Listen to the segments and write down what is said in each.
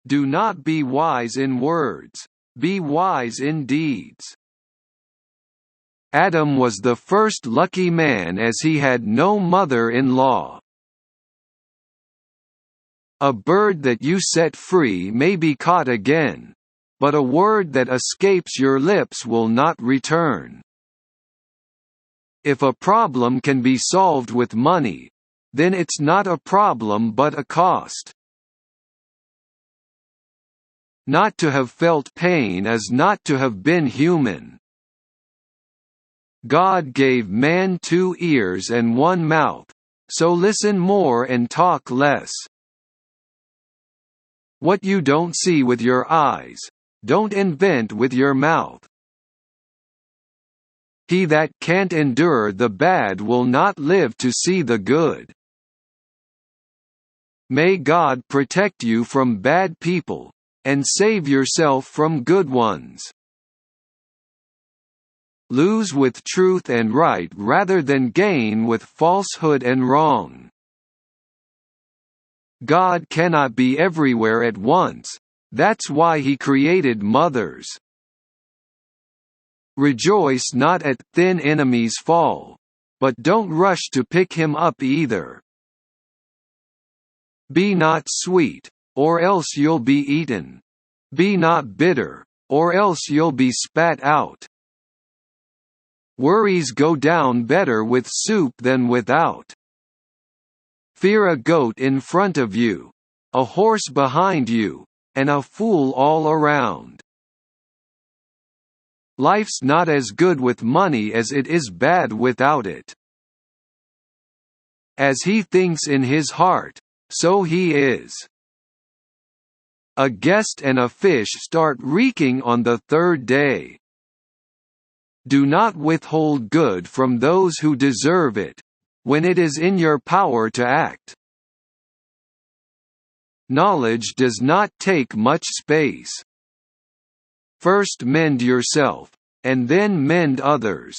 Do not be wise in words, be wise in deeds. Adam was the first lucky man as he had no mother-in-law. A bird that you set free may be caught again, but a word that escapes your lips will not return. If a problem can be solved with money, then it's not a problem but a cost. Not to have felt pain is not to have been human. God gave man 2 ears and 1 mouth, so listen more and talk less. What you don't see with your eyes, don't invent with your mouth. He that can't endure the bad will not live to see the good. May God protect you from bad people, and save yourself from good ones. Lose with truth and right rather than gain with falsehood and wrong. God cannot be everywhere at once, that's why He created mothers. Rejoice not at thin enemy's fall, but don't rush to pick him up either. Be not sweet, or else you'll be eaten. Be not bitter, or else you'll be spat out. Worries go down better with soup than without. Fear a goat in front of you, a horse behind you, and a fool all around. Life's not as good with money as it is bad without it. As he thinks in his heart, so he is. A guest and a fish start reeking on the 3rd day. Do not withhold good from those who deserve it, when it is in your power to act. Knowledge does not take much space. First mend yourself, and then mend others.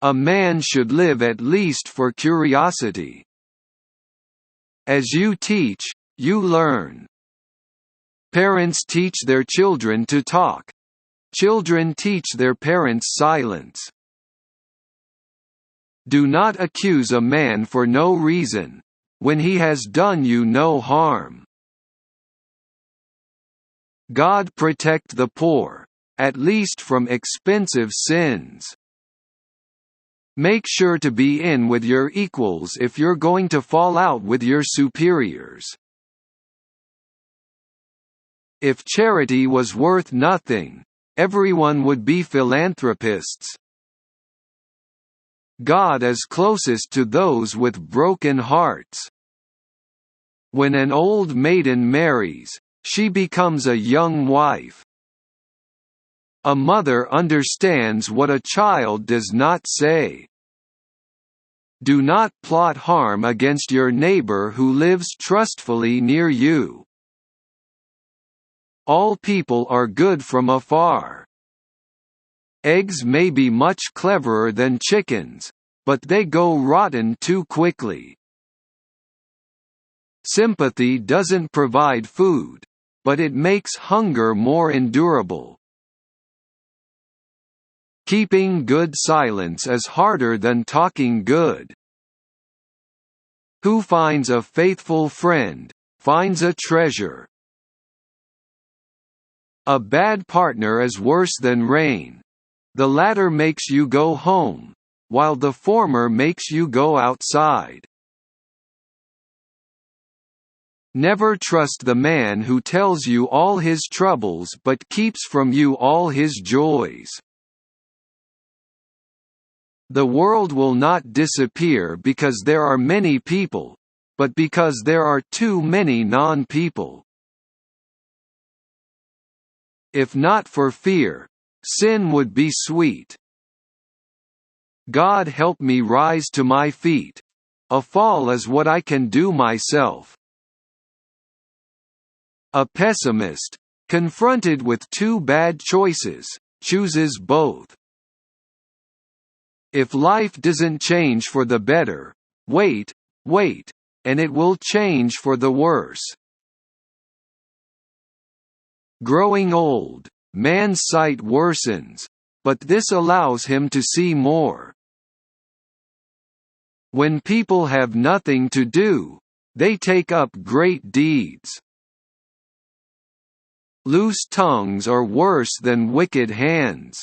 A man should live at least for curiosity. As you teach, you learn. Parents teach their children to talk. Children teach their parents silence. Do not accuse a man for no reason, when he has done you no harm. God protect the poor, at least from expensive sins. Make sure to be in with your equals if you're going to fall out with your superiors. If charity was worth nothing, everyone would be philanthropists. God is closest to those with broken hearts. When an old maiden marries, she becomes a young wife. A mother understands what a child does not say. Do not plot harm against your neighbor who lives trustfully near you. All people are good from afar. Eggs may be much cleverer than chickens, but they go rotten too quickly. Sympathy doesn't provide food, but it makes hunger more endurable. Keeping good silence is harder than talking good. Who finds a faithful friend, finds a treasure. A bad partner is worse than rain. The latter makes you go home, while the former makes you go outside. Never trust the man who tells you all his troubles but keeps from you all his joys. The world will not disappear because there are many people, but because there are too many non-people. If not for fear, sin would be sweet. God help me rise to my feet. A fall is what I can do myself. A pessimist, confronted with 2 bad choices, chooses both. If life doesn't change for the better, wait, and it will change for the worse. Growing old, man's sight worsens, but this allows him to see more. When people have nothing to do, they take up great deeds. Loose tongues are worse than wicked hands.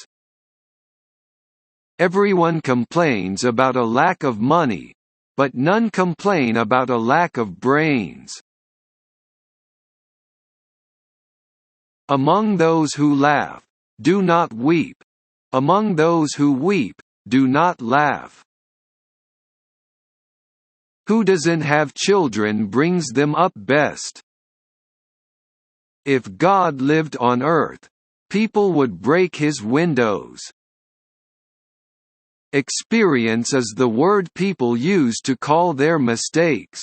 Everyone complains about a lack of money, but none complain about a lack of brains. Among those who laugh, do not weep. Among those who weep, do not laugh. Who doesn't have children brings them up best. If God lived on earth, people would break his windows. Experience is the word people use to call their mistakes.